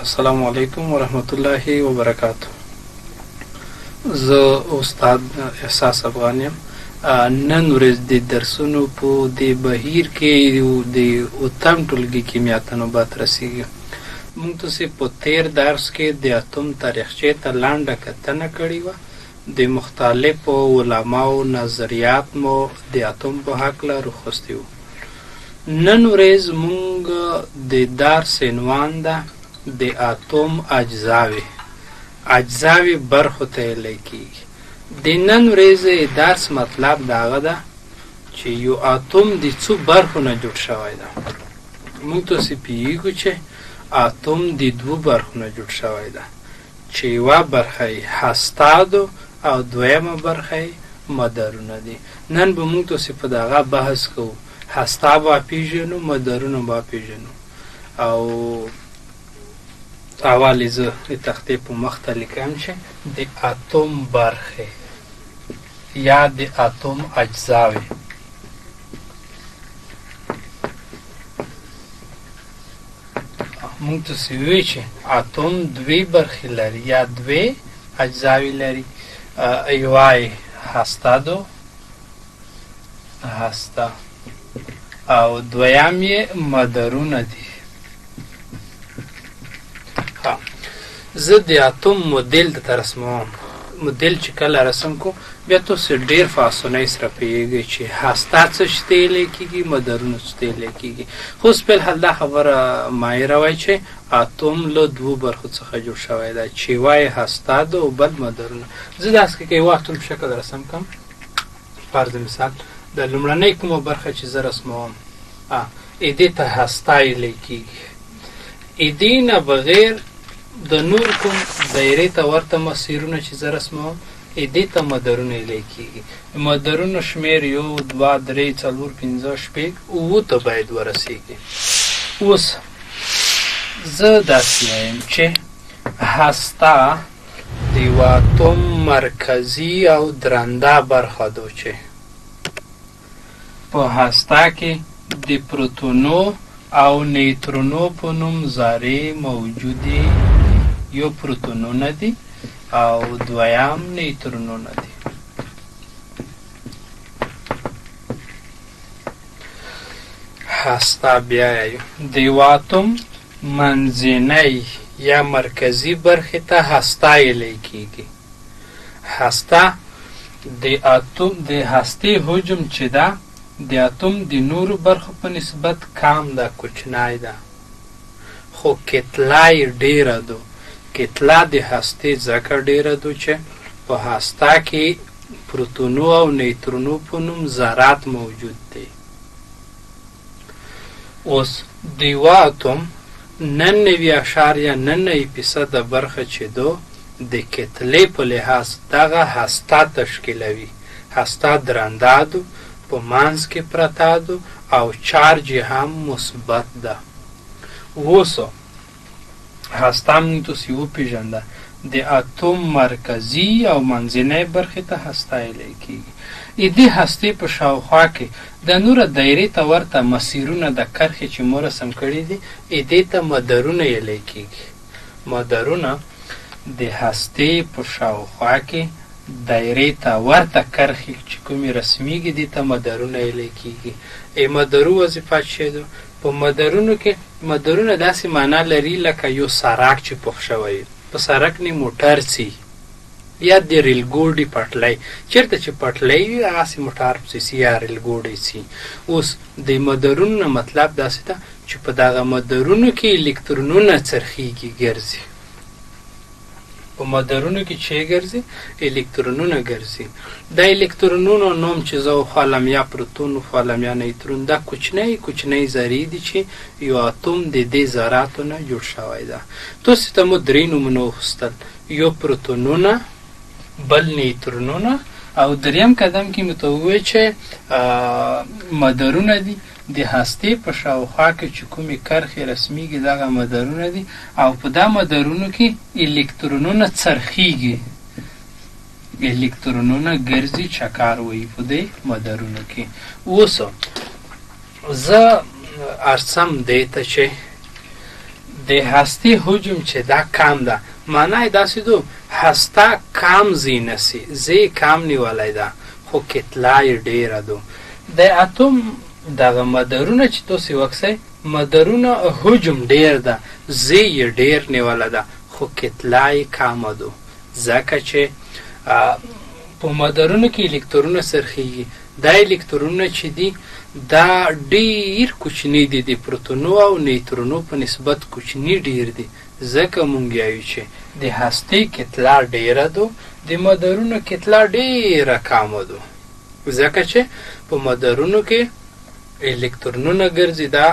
السلام علیکم ورحمت الله وبرکاتہ. زه استاد احساس افغان یم. نن ورځ د درسونو په دې بهیر کې د اتم ټولګي کیمیا ته نوبت رسیږي. موږ تاسې په تیر درس کې د اتم تاریخچې ته لنډه کتنه کړې وه. د مختلفو علماو نظریات مو د اتم په هکله راخوستي وو. نن ورځ موږ د درس عنوان ده د اتم اجزاوي برخو ته ویلی کېږي. د نن ورځې درس مطلب د هغه ده چې یو اتم د څو برخو نه جوړ شوی ده. موږ تاسې پوهېږو چې اتم د دوو برخو نه جوړ شوی ده چې یوه برخه یې هسته او دویمه برخه یې مدارونه دي. نن به موږ تاسې په دغه بحث کوو. هسته به پیژنو، مدارونه به پیژنو. او اول زه د تختې په مخ ته لیکم چې د اتم برخې یا د اتم اجزاوې. موږ تاسې ووایو چې اتم دوې برخې لري یا دوې اجزاوې لري. یوه یې هسته او دویم یې مدارونه دي. زه د اتم مدل ته رسموم. مدل چې کله رسم کو بیا تاسې ډېر په اسانۍ سره پوهېږئ چې هسته څه شي ته ویلی کېږي، مدارونه څه ته ویلی کېږي. خو اوس فلحال دا خبره مه هېروئ چې اتم له دوو برخو څخه جوړ شوی دی چې یوه یې هسته ده او بل مدارونه. زه داسې که یو اتم شکل رسم کړم، فرض مثال د لومړنۍ کومه برخه چې زه رسموم دې ته هسته ویلی کېږي. دې نه بغیر د نور کوم دایرې ته ورته مسیرونه چې زه رسموم دې ته مدارونه ویلی کېږي. مدارونو شمېر 1 2 3 4 5 6 اووه ته باید ورسېږي. اوس زه داسې وایم چې هسته د یوه اتم مرکزي او درنده برخه ده چې په هسته کې د پروتونو او نیوترونو په نوم ذرې موجودې. یو پروتونونه دي او دویم نیوترونونه دي. هسته بیا د یو اتم منځنۍ یا مرکزي برخې ته هسته ویلی کېږي. هسته د هستې حجم چې ده د اتم د نورو برخو په نسبت کم ده، کوچنی ده، خو کتله یې ډېره ده. کتله د هستې ځکه ډېره ده چې په هسته کې پروتونو او نیوترونو په نوم ذرات موجود دي. اوس د یوه اتم 99.99% برخه چې ده د کتلې په لحاظ دغه هسته تشکیلوي. هسته درنده ده، په منځ کې پرته ده او چارج یې هم مثبت ده. اوس هسته موږ تاسې وپېژنده. د اتم مرکزي او منځنۍ برخې ته هسته ویلی کېږي. دې هستې په شاوخوا کې د نوره دایرې ته ورته مسیرونه د کرښې چې مو رسم کړي دي دې ته مدارونه ویلی کېږي. مدارونه د هستې په شاوخوا کې دایرې ته ورته کرښې چې کومې رسمیږي دې ته مدارونه ویلی کېږي. مدارو وظیفه چې ده په مدارونو کې مدارونه داسې معنا لري لکه یو سړک چې پوخ شوی. په سړک نه موټر ځي یا د ریل ګوډي پټلۍ چېرته چې پټلۍ وي هغسې موټر پسې ځي یا ریل ګوډی ځي. اوس د مدارونو نه مطلب داسې ده چې په دغه مدارونو کې الکترونونه څرخیږي، ګرځي. په مدارونو کې چې ګرځي الکترونونه ګرځي. دا الکترونونو نوم چې زه وخوالم یا پروتون وخوالم یا نیوترون، دا کوچنۍ ذرې دي چې یو اتم د دې ذراتو نه جوړ شوی ده. تاسې ته مو درې نومونه وخوستل، یو پروتونونه، بل نیوترونونه او دریم قدم کې مې ته وویل چې مدارونه دي. د هستې په شاوخوا کې چې کومې کرښې رسمیږي دغه مدارونه دي او په دا مدارونو کې الکترونونه څرخیږي، الکترونونه ګرځي، چکر وهي په دې مدارونو کې. اوس زه ارسم دې ته چې د هستې حجم چې دا کم ده معنا یې داسې دو هسته کم ځای نسی ځای کم نیولی ده خو کتله یې ډېره دو د اتوم دغه مدارونه چې تاسې وکسئ مدارونه حجم ډېر ده ځای یې ډېر نیولی ده خو کتله یې کمه دو ځکه چې په مدارونو کې الکترونه څرخیږي دا الکترونه چې دي دا ډیر کوچني دي د پروتونو او نیوترونو په نسبت کوچني ډیر دي ځکه مونږ یایو چې د هستې کتله ډیره دو د مدارونو کتله ډیره کمه دو ځکه چې په مدارونو کې الکترونونه ګرځي دا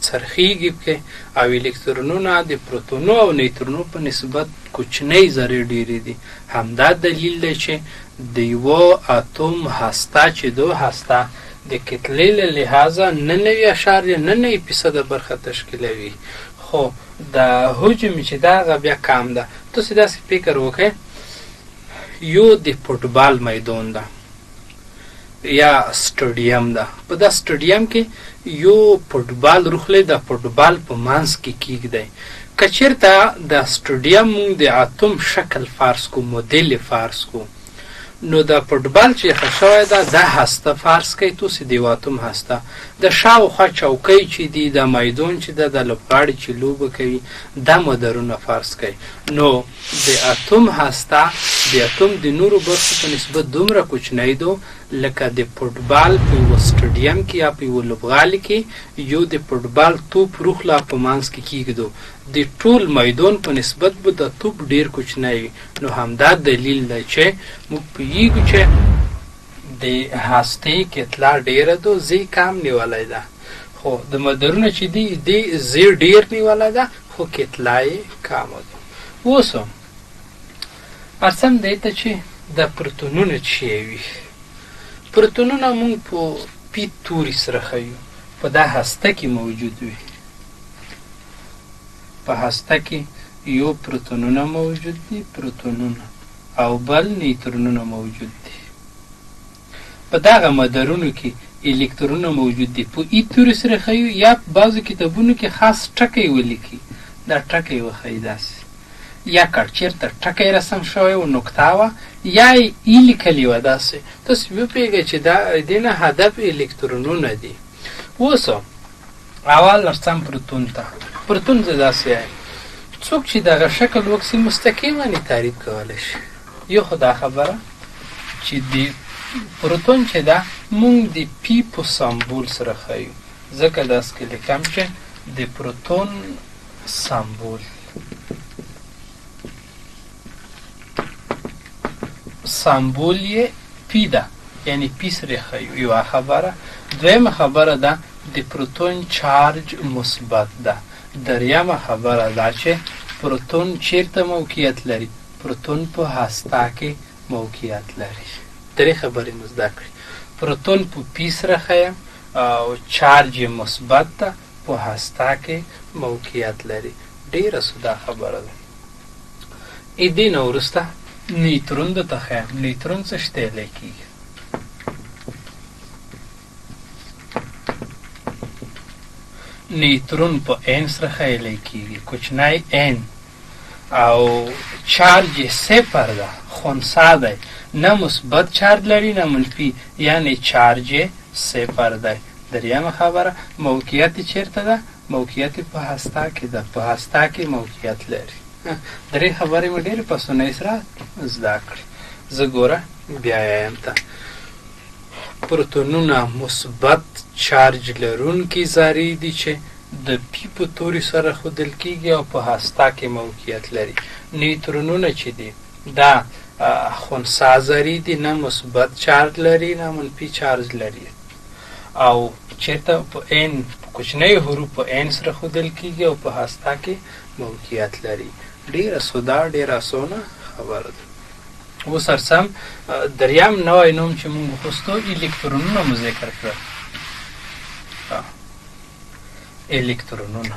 څرخیږي پکې او الکترونونه د پروتونو او نیوترونو په نسبت کوچنۍ ذرې ډیرې دي همدا دلیل دی چې د یوه اتوم هسته چې دو هسته د کتلې له لحاظه 99.9% برخه تشکیلوي خو د حجم چې دا هغه بیا کم ده تاسې داسې فکر وکړئ یو د فوټبال میدان ده یا سټډیم ده په دا سټډیم کې یو فوټبال روخلی د فوټبال په منځ کې کیږدی که چېرته د سټډیم مونږ د اتوم شکل فرض کو مدل فرض کو نو د فوټبال چې ښه شوی ده دا هسته فرض کوئ تاسې د یو اتوم هسته د شاوخوا چوکۍ چې دي د میدان چې ده د لوبغاړي چې لوبه کوي دا مدارونه فرض کوئ نو د اتوم هسته د اتوم د نورو برخو په نسبت دومره کوچنی دو لکه د فوټبال په یوه سټډیم کې یا په یوه لوبغالي کې یو د فوټبال توپ روخلا په منځ کې کیږدو د ټول میدان په نسبت به د توپ ډیر کوچنی وي نو همدا دلیل دی چې موږ پوهیږو چې د هستې کتله ډیره دو ځای کم نیولی ده خو د مدارونه چې دي د ځای ډیر نیولی ده خو کتله یې کمه ده اوس ارسم دی ته چې د پروتونونه چې وي پروتونونه مونږ په پی توري سره ښیو په دا هسته کې موجود وي په هسته کې یو پروتونونه موجود دي پروتونونه او بل نیوترونونه موجود دي په دغه مدارونو کې الکترونونه موجود دي په ای توري سره ښیو یا بعضو کتابونو کې خاص ټکی ولیکي دا ټکی وښیي داسې یا که چېرته ټکی رسم شوی و نقطه وه یا ای لیکلي وه داسې تاسې وپوهېږئ چې دا دې نه هدف الکترونونه دي اوس اول ارسم پروتون ته پروتون زه داسې وایم څوک چې دغه شکل وکسي مستقیما یې تعریف کولی شي یو خو دا خبره چې د پروتون چې ده مونږ د پی په سمبول سره ښیو ځکه داسې کې لیکم چې د پروتون سمبول سمبول یې پی ده یعنی پی سره ښیو یوه خبره دویمه خبره ده د پروتون چارج مثبت ده دریمه خبره ده چې پروتون چیرته موقعیت لري پروتون په هسته کې موقعیت لري درې خبرې مو زده کړي پروتون په پی سره ښیم او چارج یې مثبت ده په هسته کې موقعیت لري ډېره سوده خبره ده دې نه وروسته نیوترون درته ښیم نیوترون څه شی ته ویلی کېږي نیوترون په این سره ښیلی کېږي کوچنی این او چارج یې صفر ده خنثی دی نه مثبت چارج لري نه منفي یعنی چارج یې صفر دی دریمه خبره موقعیت یې چېرته ده موقعیت یې په هسته کې ده په هسته کې موقعیت لري درې خبرې مې ډېرې په اسانۍ سره زده کړې زه ګوره بیا وایم ته پروتونونه مثبت چارج لرونکي ذرې دي چې د پی په توري سره ښودل کېږي او په هسته کې موقعیت لري نیوترونونه چې دي دا خنثی ذرې دي نه مثبت چارج لري نه منفي چارج لري او چېرته په این په کوچنیو حروف په این سره ښودل کېږي او په هسته کې موقعیت لري ډېره سوده ډېره اسانه خبره ده اوس ارسم دریم نوی نوم چې مونږ وخوستو الکترونونه مو ذکر کړل الکترونونه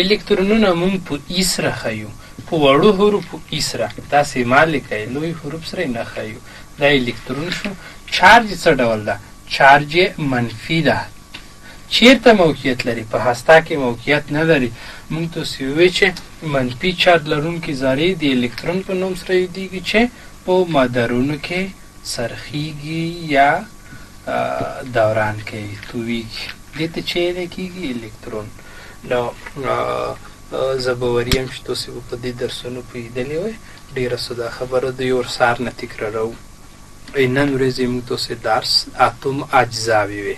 الکترونونه مونږ په ای سره ښیو په وړو حروفو ای سره داسې ما لیکئ لوی حروف سره یې نه ښیو دا الکترون شو چارج څه ډول ده؟ چارج منفي ده. چیرته موقعیت لري؟ په هسته کې موقعیت نه لري. موږ تاسې ووایو چې منفي چارج لرونکي ذرې د الکترون په نوم سره یادېږي چې په مدارونو کې څرخیږي یا دوران کوي، تویږي. دې ته چې ویلی کېږي؟ الکترون. نو زه باوري یم چې تاسې به په دې درسونو پوهېدلي وئ. ډېره ساده خبره ده، یو سهار نه تکراروو. نن ورځې موږ تاسې درس اتم اجزاوې وې،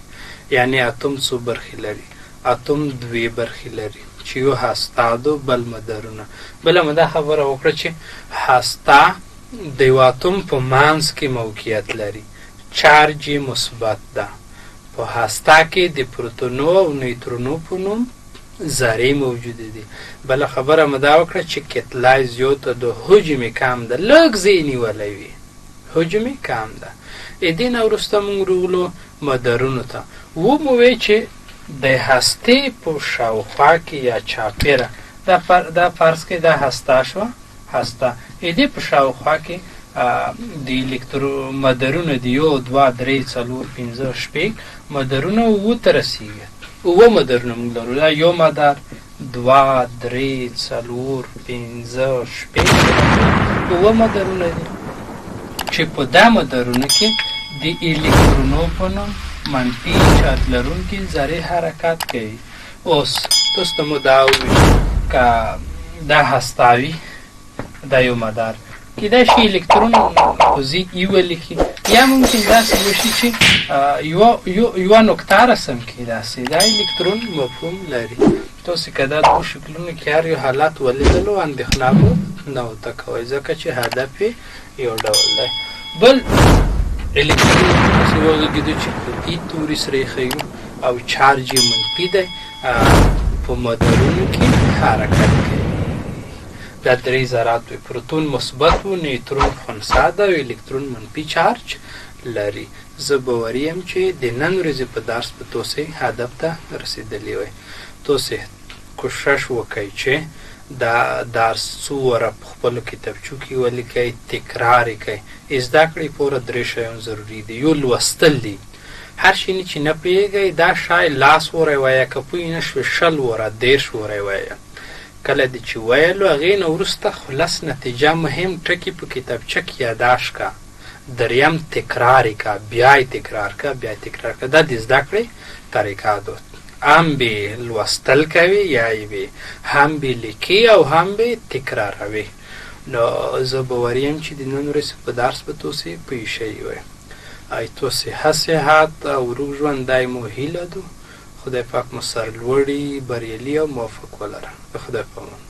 یعنې اتم څو برخې لري؟ اتم دوې برخې لري چې یو هسته ده، بل مدارونه. بله مو دا خبره وکړه چې هسته د یو اتم په منځ کې موقعیت لري، چارج یې مثبت ده. په هسته کې د پروتونو او نیوترونو په نوم ذرې موجوده دي. بله خبره مو دا وکړه چې کتله یې زیاته ده، حجم یې کم ده، لږ ځای نیولی وي، حجم یې کم ده. دې نه وروسته موږ راغلو مدارونو ته. ومو وی چې د هستې په شاوخوا کې یا چاپېره، دا فرض کې دا هسته شوه، هسته دې په شاوخوا کې د الکترون مدارونه دي، 1 2 3 4 5 6 مدارونه اووه ته رسېږي. اووه مدارونه موږ لرو، دا یو مدار، 2 3 4 5 6 اووه مدارونه دي چې په دا مدارونو کې د الکترونو په نوم منفي چارج لرونکي ذرې حرکت کوي. اوس تاسو ته مو دا وویل که دا هسته وي، دا یو مدار، کیدای شي الکترون په ځای ای ولیکي، یا ممکن داسې وشي چې یوه نقطه رسم کړي داسې. دا الکترون مفهوم لري. تاسې که دا دوه شکلونو کې هر یو حالت ولیدلو، اندېښنه مو نه ورته کوئ، ځکه چې هدف یې یو ډول دی. بل الکترون تاسې وغږېدو چې په دې توري سره یې ښیو او چارج یې منفي دی، په مدارونو کې حرکت کوي. دا درې ذرات وي، پروتون مثبت و، نیوترون خنثی ده او الکترون منفي چارج لري. زه باوري یم چې د نن ورځې په درس به تاسې هدف ته رسېدلي وئ. تاسې کوشش وکئ چې دا درس څو واره په خپلو کتابچو کې ولیکئ، تکرار یې کئ. زده کړې پوره 3 شیان ضروري دي. یو لوستل دي، هر شي نه چې نه پوهېږئ دا شی 10 واره یې وایه، که پوه نه شوې 20 واره 30 واره یې وایه. کله دې چې ویلو هغې نه وروسته خلص نتیجه مهم ټکي په کتابچه کې یاداشت کړه. دریم تکرار یې کړه، بیا یې تکرار کړه، بیا یې تکرار کړه. دا د زده کړې طریقه ده. هم به لوستل کوي یا یې به هم به لیکي او هم به تکراروي. نو زه باوري یم چې د نن ورځې په درس به تاسې پوه شوي وئ. تاسې ښه صحت او روغ ژوند دی مو هیله ده. خدای پاک مو سرلوړي، بریالي او موفق ولره. به خدای پامان.